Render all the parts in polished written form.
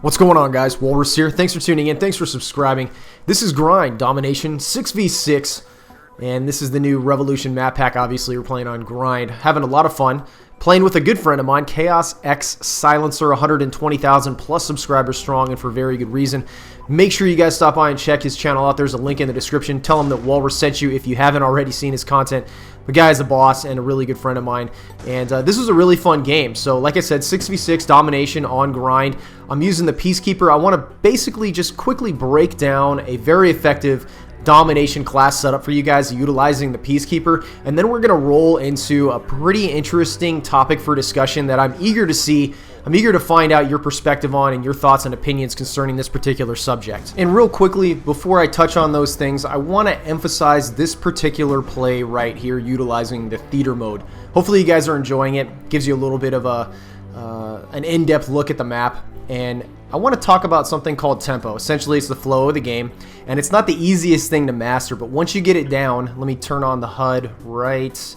What's going on, guys? Walrus here. Thanks for tuning in. Thanks for subscribing. This is Grind Domination 6v6, and this is the new Revolution map pack. Obviously, we're playing on Grind. Having a lot of fun. Playing with a good friend of mine, ChaosxSilencer, 120,000 plus subscribers strong, and for very good reason. Make sure you guys stop by and check his channel out. There's a link in the description. Tell him that Walrus sent you if you haven't already seen his content. The guy is a boss and a really good friend of mine, and this was a really fun game. So like I said, 6v6 domination on Grind. I'm using the Peacekeeper. I want to basically just quickly break down a very effective domination class setup for you guys utilizing the Peacekeeper, and then we're going to roll into a pretty interesting topic for discussion that I'm eager to see. I'm eager to find out your perspective on and your thoughts and opinions concerning this particular subject. And real quickly, before I touch on those things, I want to emphasize this particular play right here utilizing the theater mode. Hopefully you guys are enjoying it. Gives you a little bit of an in-depth look at the map. And I want to talk about something called tempo. Essentially, it's the flow of the game, and it's not the easiest thing to master, but once you get it down, let me turn on the HUD right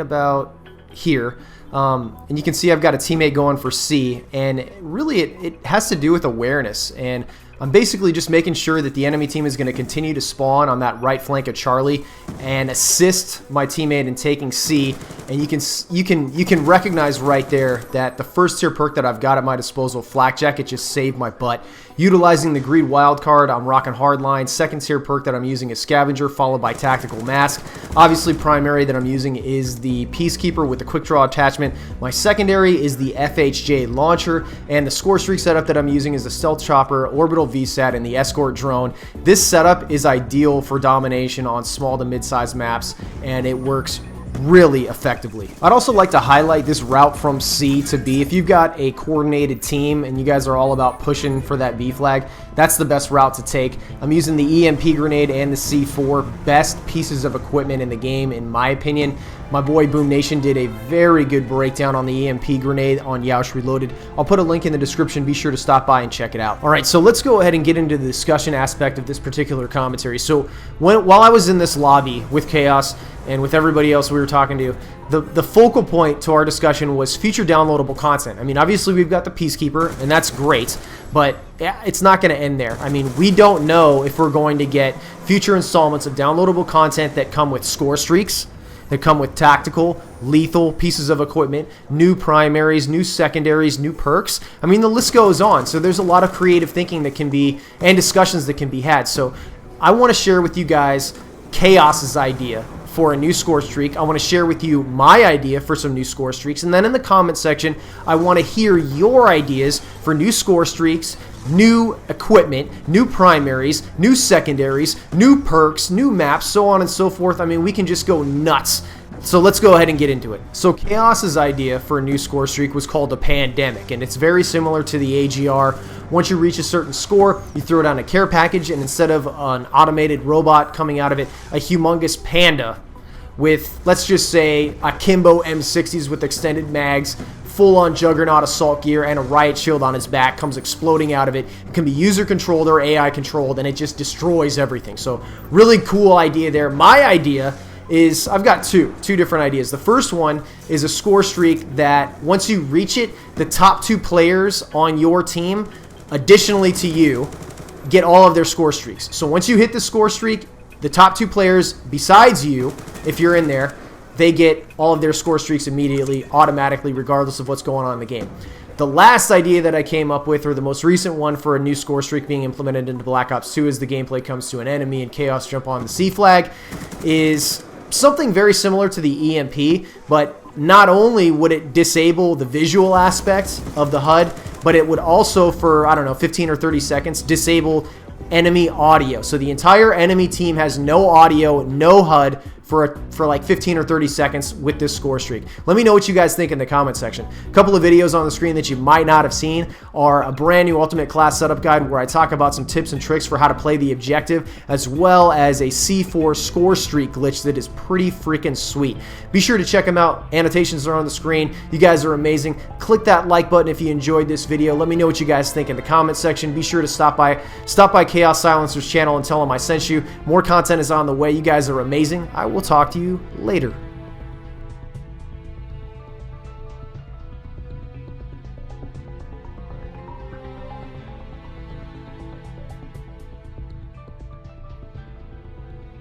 about here. And you can see I've got a teammate going for C, and really it has to do with awareness, and I'm basically just making sure that the enemy team is going to continue to spawn on that right flank of Charlie and assist my teammate in taking C. And you can recognize right there that the first tier perk that I've got at my disposal, Flak Jacket, just saved my butt. Utilizing the Greed Wildcard, I'm rocking Hardline. Second tier perk that I'm using is Scavenger, followed by Tactical Mask. Obviously, primary that I'm using is the Peacekeeper with the Quick Draw attachment. My secondary is the FHJ Launcher, and the Scorestreak setup that I'm using is the Stealth Chopper, Orbital VSAT, and the Escort Drone. This setup is ideal for domination on small to mid-sized maps, and it works really effectively. I'd also like to highlight this route from C to B. If you've got a coordinated team and you guys are all about pushing for that B flag, that's the best route to take. I'm using the EMP grenade and the C4, best pieces of equipment in the game in my opinion. My boy Domination did a very good breakdown on the EMP grenade on Yoush Reloaded. I'll put a link in the description. Be sure to stop by and check it out. Alright, so let's go ahead and get into the discussion aspect of this particular commentary. So while I was in this lobby with Chaos and with everybody else we were talking to, the focal point to our discussion was future downloadable content. I mean, obviously we've got the Peacekeeper, and that's great, but it's not going to end there. I mean, we don't know if we're going to get future installments of downloadable content that come with Scorestreaks, that come with tactical, lethal pieces of equipment, new primaries, new secondaries, new perks. I mean, the list goes on. So there's a lot of creative thinking that can be, and discussions that can be had. So I want to share with you guys Chaos's idea for a new score streak. I want to share with you my idea for some new score streaks. And then in the comment section, I want to hear your ideas for new score streaks, new equipment, new primaries, new secondaries, new perks, new maps, so on and so forth. I mean, we can just go nuts. So let's go ahead and get into it. So Chaos's idea for a new score streak was called the Pandemic, and it's very similar to the AGR. Once you reach a certain score, you throw down a care package, and instead of an automated robot coming out of it, a humongous panda with, let's just say, akimbo M60s with extended mags, full-on Juggernaut assault gear, and a riot shield on his back comes exploding out of it. It can be user-controlled or AI-controlled, and it just destroys everything. So really cool idea there. My idea is, I've got two different ideas. The first one is a score streak that once you reach it, the top two players on your team, additionally to you, get all of their score streaks. So once you hit the score streak, the top two players besides you, if you're in there, they get all of their score streaks immediately, automatically, regardless of what's going on in the game. The last idea that I came up with, or the most recent one for a new score streak being implemented into Black Ops 2 as the gameplay comes to an enemy and Chaos jump on the C flag, is something very similar to the EMP, but not only would it disable the visual aspect of the HUD, but it would also, for, I don't know, 15 or 30 seconds, disable enemy audio. So the entire enemy team has no audio, no HUD for like 15 or 30 seconds with this score streak. Let me know what you guys think in the comment section. A couple of videos on the screen that you might not have seen are a brand new Ultimate Class Setup Guide where I talk about some tips and tricks for how to play the objective, as well as a C4 score streak glitch that is pretty freaking sweet. Be sure to check them out. Annotations are on the screen. You guys are amazing. Click that like button if you enjoyed this video. Let me know what you guys think in the comment section. Be sure to stop by ChaosxSilencer's channel and tell him I sent you. More content is on the way. You guys are amazing. I will talk to you later.